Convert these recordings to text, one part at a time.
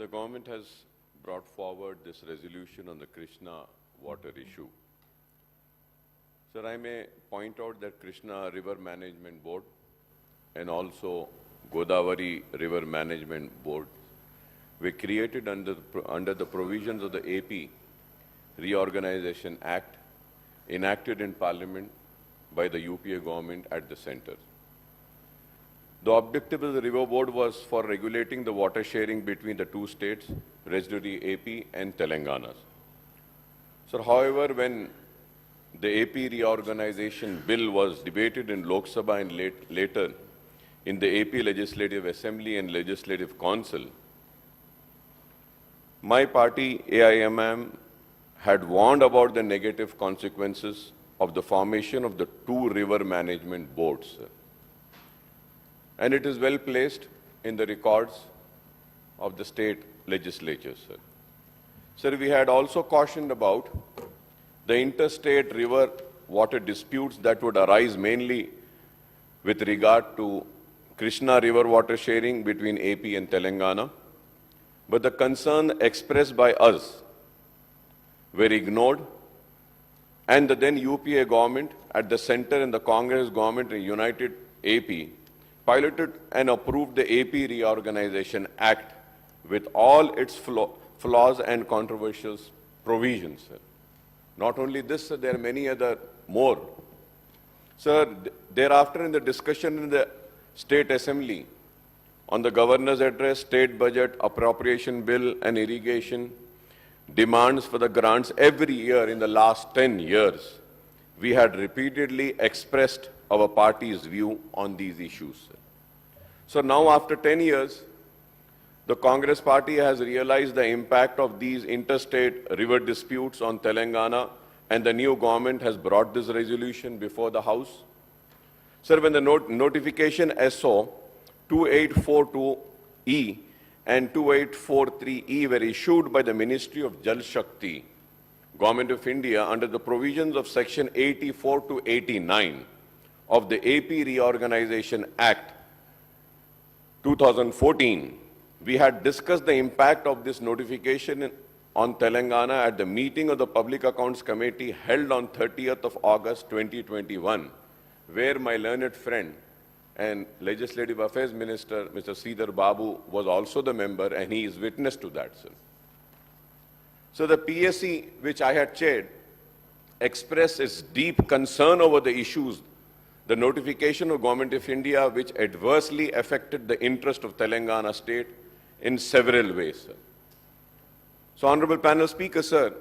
The government has brought forward this resolution on the Krishna water issue. Sir, I may point out that Krishna River Management Board and also Godavari River Management Board were created under the provisions of the AP Reorganization Act enacted in Parliament by the UPA government at the center. The objective of the River Board was for regulating the water sharing between the two states, residuary AP and Telangana. So, however, when the AP reorganization bill was debated in Lok Sabha and later in the AP Legislative Assembly and Legislative Council, my party, aimim, had warned about the negative consequences of the formation of the two river management boards. And it is well placed in the records of the state legislatures. Sir, we had also cautioned about the interstate river water disputes that would arise mainly with regard to Krishna river water sharing between AP and Telangana. But the concern expressed by us were ignored, and the then UPA government at the center and the Congress government in United AP piloted and approved the AP Reorganization Act with all its flaws and controversial provisions. Sir. Not only this, sir, there are many other more. Sir, thereafter in the discussion in the State Assembly on the Governor's Address, State Budget, Appropriation Bill and Irrigation, demands for the grants every year in the last 10 years, we had repeatedly expressed our party's view on these issues. So now after 10 years, the Congress party has realized the impact of these interstate river disputes on Telangana, and the new government has brought this resolution before the House. Sir, when the notification SO 2842E and 2843E were issued by the Ministry of Jal Shakti, Government of India, under the provisions of Section 84 to 89 of the AP Reorganization Act 2014, we had discussed the impact of this notification on Telangana at the meeting of the Public Accounts Committee held on 30th of August 2021, where my learned friend and Legislative Affairs Minister, Mr. Sridhar Babu, was also the member, and he is witness to that, sir. So the PSC, which I had chaired, expressed its deep concern over the issues, the notification of Government of India, which adversely affected the interest of Telangana state in several ways, sir. So, Honorable Panel Speaker, sir,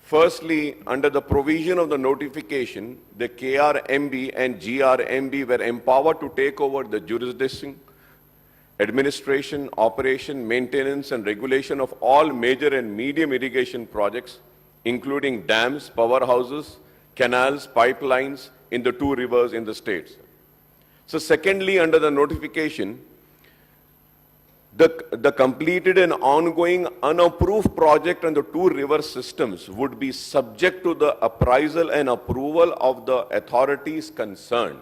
firstly, under the provision of the notification, the KRMB and GRMB were empowered to take over the jurisdiction, administration, operation, maintenance and regulation of all major and medium irrigation projects, including dams, powerhouses, canals, pipelines in the two rivers in the states. So secondly, under the notification, the completed and ongoing unapproved project on the two river systems would be subject to the appraisal and approval of the authorities concerned.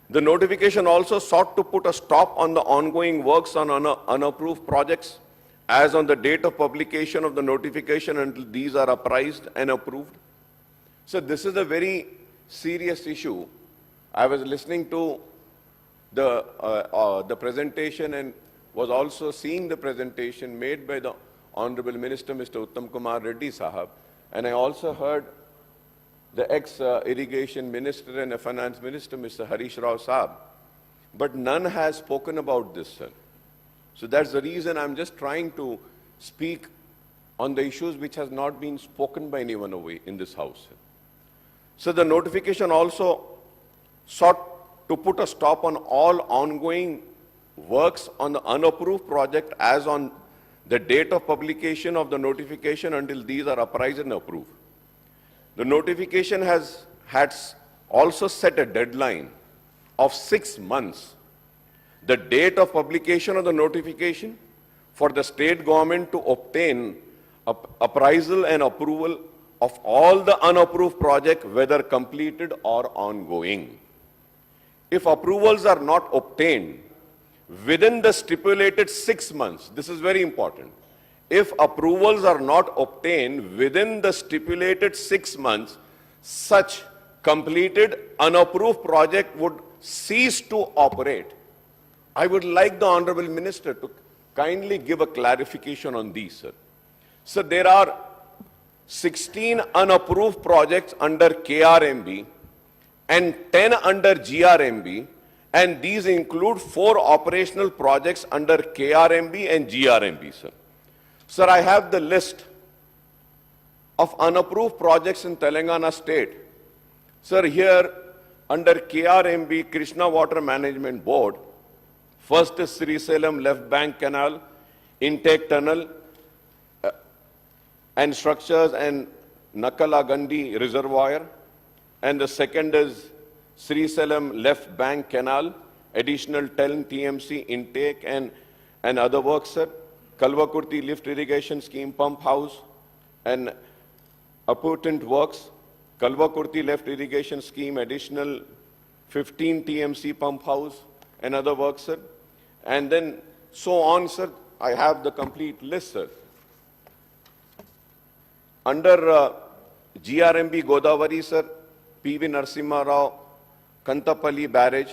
The notification also sought to put a stop on the ongoing works on unapproved projects as on the date of publication of the notification until these are appraised and approved. So this is a very serious issue. I was listening to the presentation and was also seeing the presentation made by the Honorable Minister, Mr. Uttam Kumar Reddy Sahab, and I also heard the ex-irrigation minister and finance minister, Mr. Harish Rao Sahab, but none has spoken about this, sir. So that's the reason I'm just trying to speak on the issues which has not been spoken by anyone away in this House. So the notification also sought to put a stop on all ongoing works on the unapproved project as on the date of publication of the notification until these are appraised and approved. The notification had also set a deadline of 6 months, the date of publication of the notification, for the state government to obtain appraisal and approval of all the unapproved projects, whether completed or ongoing. If approvals are not obtained, within the stipulated 6 months. This is very important. If approvals are not obtained within the stipulated 6 months, such completed unapproved project would cease to operate. I would like the Honorable Minister to kindly give a clarification on these, sir. So there are 16 unapproved projects under KRMB and 10 under GRMB, and these include 4 operational projects under KRMB and GRMB, sir. Sir, I have the list of unapproved projects in Telangana state. Sir, here under KRMB, Krishna Water Management Board, first is Srisalem Left Bank Canal, Intake Tunnel, and structures and Nakalagandi Reservoir, and the second is Srisalem Left Bank Canal, additional 10 TMC intake and other works, sir. Kalvakurti Lift Irrigation Scheme Pump House and appurtenant works. Kalvakurti Left Irrigation Scheme, additional 15 TMC Pump House and other works, sir. And then so on, sir. I have the complete list, sir. Under GRMB Godavari, sir, PV Narasimha Rao, Kantapalli Barrage,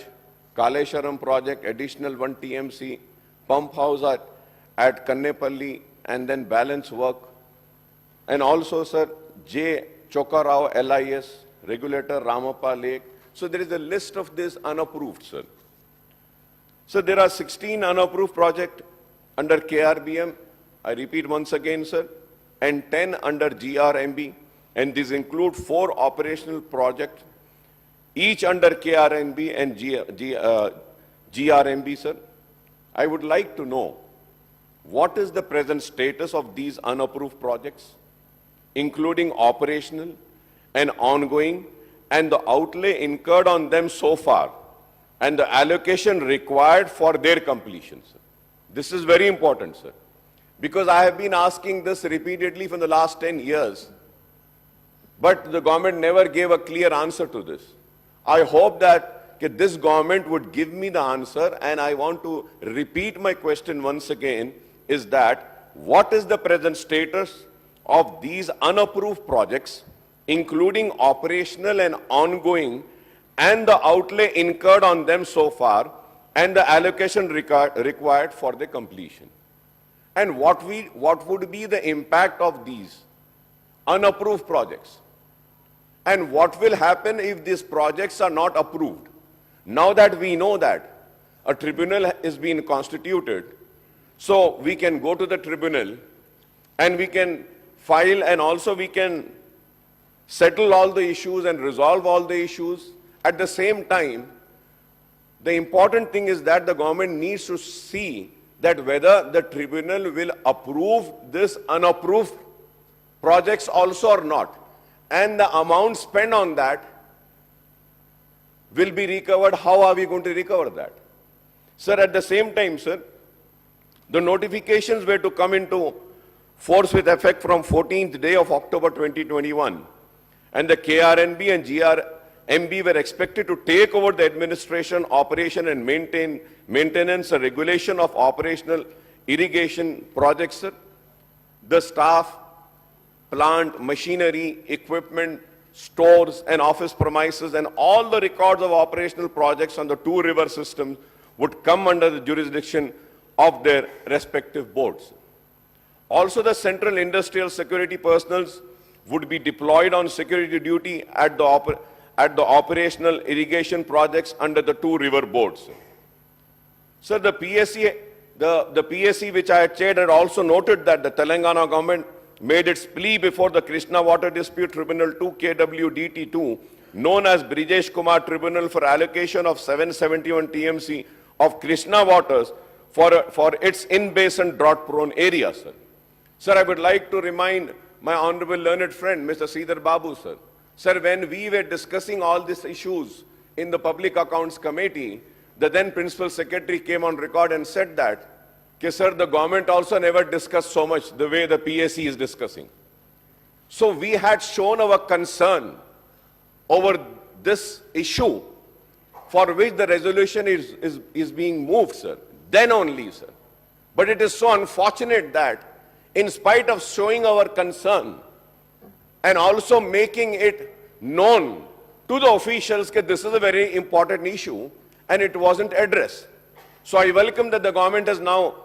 Kalesharam project, additional 1 TMC, pump house at Kannepalli, and then balance work. And also, sir, J. Chokarao LIS, regulator Ramappa Lake. So there is a list of this unapproved, sir. So there are 16 unapproved projects under KRBM, I repeat once again, sir, and 10 under GRMB, and these include 4 operational projects, each under KRMB and GRMB, sir. I would like to know what is the present status of these unapproved projects, including operational and ongoing, and the outlay incurred on them so far, and the allocation required for their completion, sir. This is very important, sir, because I have been asking this repeatedly for the last 10 years, but the government never gave a clear answer to this. I hope that this government would give me the answer, and I want to repeat my question once again, is that what is the present status of these unapproved projects, including operational and ongoing, and the outlay incurred on them so far, and the allocation required for the completion? And what would be the impact of these unapproved projects? And what will happen if these projects are not approved? Now that we know that a tribunal is being constituted, so we can go to the tribunal and we can file, and also we can settle all the issues and resolve all the issues. At the same time, the important thing is that the government needs to see that whether the tribunal will approve this unapproved projects also or not, and the amount spent on that will be recovered. How are we going to recover that? Sir, at the same time, sir, the notifications were to come into force with effect from 14th day of October 2021, and the KRNB and GRMB were expected to take over the administration, operation and maintenance and regulation of operational irrigation projects, sir. The staff, plant, machinery, equipment, stores and office premises, and all the records of operational projects on the 2 river systems would come under the jurisdiction of their respective boards. Also, the Central Industrial Security personnel would be deployed on security duty at the operational irrigation projects under the 2 river boards. Sir, the PSC which I had chaired had also noted that the Telangana government made its plea before the Krishna Water Dispute Tribunal 2 KWDT2, known as Brijesh Kumar Tribunal, for allocation of 771 TMC of Krishna waters for its in-basin drought-prone areas, sir. Sir, I would like to remind my honorable learned friend, Mr. Sridhar Babu, sir. Sir, when we were discussing all these issues in the Public Accounts Committee, the then Principal Secretary came on record and said that, sir, the government also never discussed so much the way the PSC is discussing. So we had shown our concern over this issue, for which the resolution is being moved, sir. Then only, sir. But it is so unfortunate that in spite of showing our concern and also making it known to the officials that this is a very important issue and it wasn't addressed. So I welcome that the government has now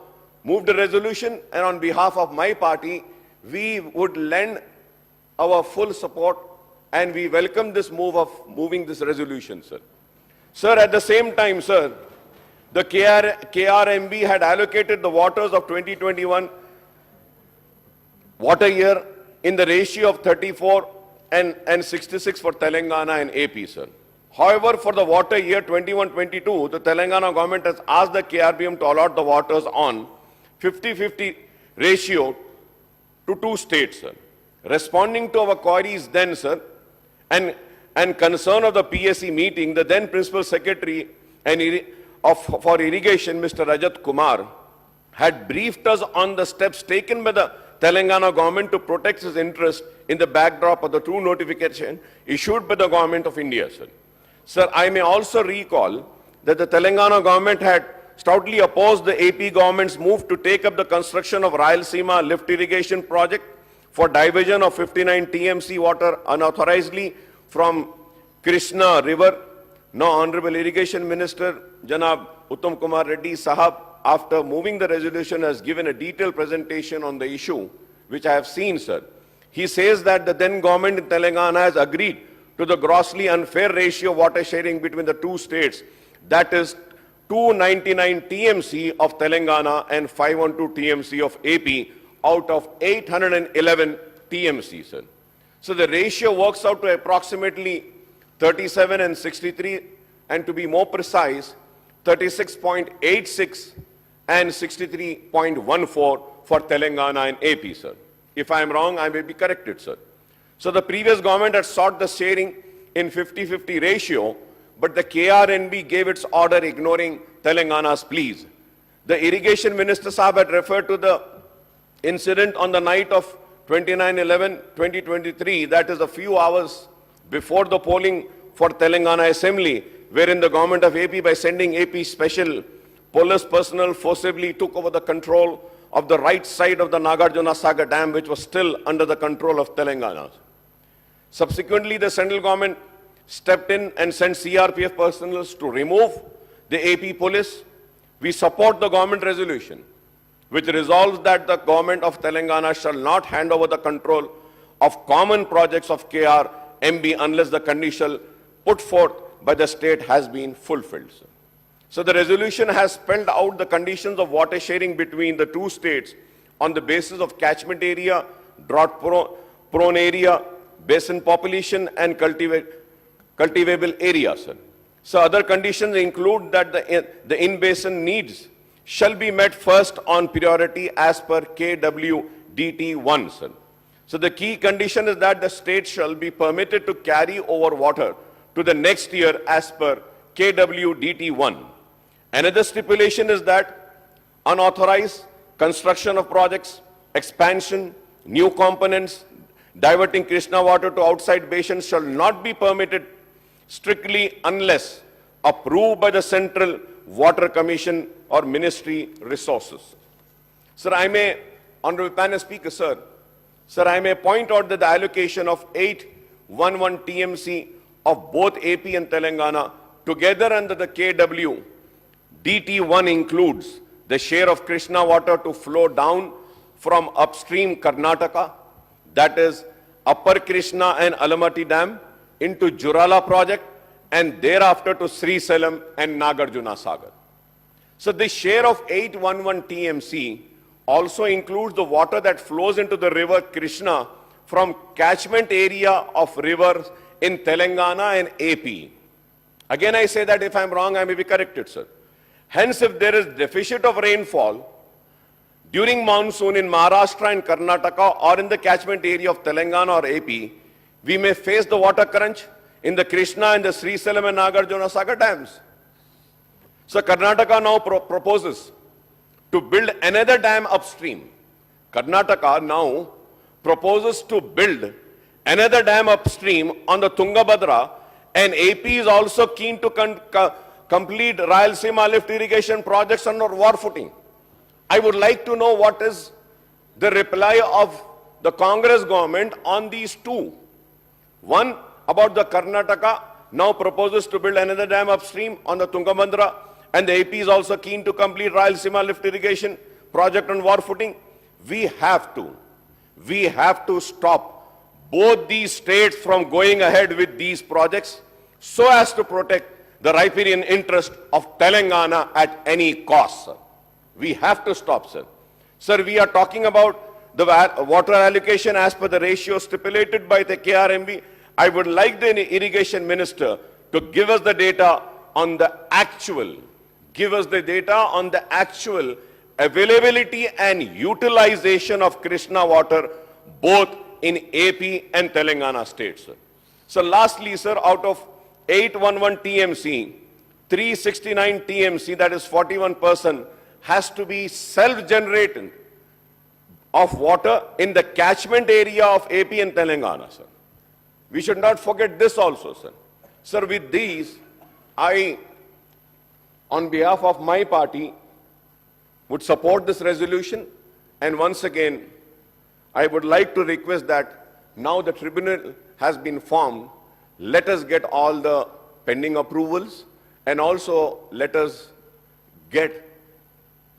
moved a resolution, and on behalf of my party, we would lend our full support and we welcome this move of moving this resolution, sir. Sir, at the same time, sir, the KRMB had allocated the waters of 2021 water year in the ratio of 34 and 66 for Telangana and AP, sir. However, for the water year 21-22, the Telangana government has asked the KRBM to allot the waters on 50-50 ratio to two states, sir. Responding to our queries then, sir, and concern of the PSC meeting, the then Principal Secretary for Irrigation, Mr. Rajat Kumar, had briefed us on the steps taken by the Telangana government to protect his interest in the backdrop of the true notification issued by the government of India, sir. Sir, I may also recall that the Telangana government had stoutly opposed the AP government's move to take up the construction of Rayalaseema lift irrigation project for diversion of 59 TMC water unauthorizedly from Krishna River. Now, Honorable Irrigation Minister Janab Uttam Kumar Reddy Sahab, after moving the resolution, has given a detailed presentation on the issue, which I have seen, sir. He says that the then government in Telangana has agreed to the grossly unfair ratio of water sharing between the two states, that is 299 TMC of Telangana and 512 TMC of AP out of 811 TMC, sir. So the ratio works out to approximately 37 and 63, and to be more precise, 36.86 and 63.14 for Telangana and AP, sir. If I am wrong, I may be corrected, sir. So the previous government had sought the sharing in 50-50 ratio, but the KRNB gave its order ignoring Telangana's pleas. The Irrigation Minister Sahab had referred to the incident on the night of 29/11/2023, that is a few hours before the polling for Telangana Assembly, wherein the government of AP, by sending AP special police personnel, forcibly took over the control of the right side of the Nagarjuna Sagar Dam, which was still under the control of Telangana. Subsequently, the central government stepped in and sent CRPF personnel to remove the AP police. We support the government resolution, which resolves that the government of Telangana shall not hand over the control of common projects of KRMB unless the condition put forth by the state has been fulfilled. So the resolution has spelled out the conditions of water sharing between the two states on the basis of catchment area, drought-prone area, basin population, and cultivable area, sir. So other conditions include that the in-basin needs shall be met first on priority as per KWDT1, sir. So the key condition is that the state shall be permitted to carry over water to the next year as per KWDT1. Another stipulation is that unauthorized construction of projects, expansion, new components, diverting Krishna water to outside basins shall not be permitted strictly unless approved by the Central Water Commission or Ministry resources. Sir, I may, Honorable Panel Speaker, sir, I may point out that the allocation of 811 TMC of both AP and Telangana together under the KW DT1 includes the share of Krishna water to flow down from upstream Karnataka, that is Upper Krishna and Alamati Dam, into Jurala project, and thereafter to Srisalam and Nagarjuna Sagar. So this share of 811 TMC also includes the water that flows into the river Krishna from catchment area of rivers in Telangana and AP. Again, I say that if I'm wrong, I may be corrected, sir. Hence, if there is deficit of rainfall during monsoon in Maharashtra and Karnataka or in the catchment area of Telangana or AP, we may face the water crunch in the Krishna and the Srisalam and Nagarjuna Sagar dams. So Karnataka now proposes to build another dam upstream. Karnataka now proposes to build another dam upstream on the Tungabhadra, and AP is also keen to complete Rayalaseema lift irrigation projects under war footing. I would like to know what is the reply of the Congress government on these two. One, about the Karnataka now proposes to build another dam upstream on the Tungabhadra, and the AP is also keen to complete Rayalaseema lift irrigation project on war footing. We have to stop both these states from going ahead with these projects so as to protect the riparian interest of Telangana at any cost, sir. We have to stop, sir. Sir, we are talking about the water allocation as per the ratio stipulated by the KRMB. I would like the irrigation minister to give us the data on the actual, availability and utilization of Krishna water both in AP and Telangana states, sir. So lastly, sir, out of 811 TMC, 369 TMC, that is 41%, has to be self-generated of water in the catchment area of AP and Telangana, sir. We should not forget this also, sir. Sir, with these, I, on behalf of my party, would support this resolution. And once again, I would like to request that now the tribunal has been formed, let us get all the pending approvals and also let us get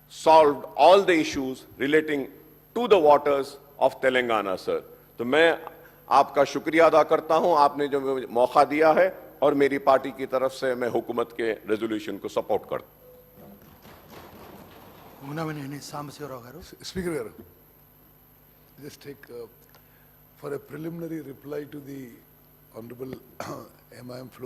solved all the issues relating to the waters of Telangana, sir. तो मैं आपका शुक्रिया अदा करता हूं, आपने जो मौका दिया है और मेरी पार्टी की तरफ से मैं हुकूमत के रेजोल्यूशन को सपोर्ट करता हूं. Speaker garu, just take for a preliminary reply to the Honorable MIM floor.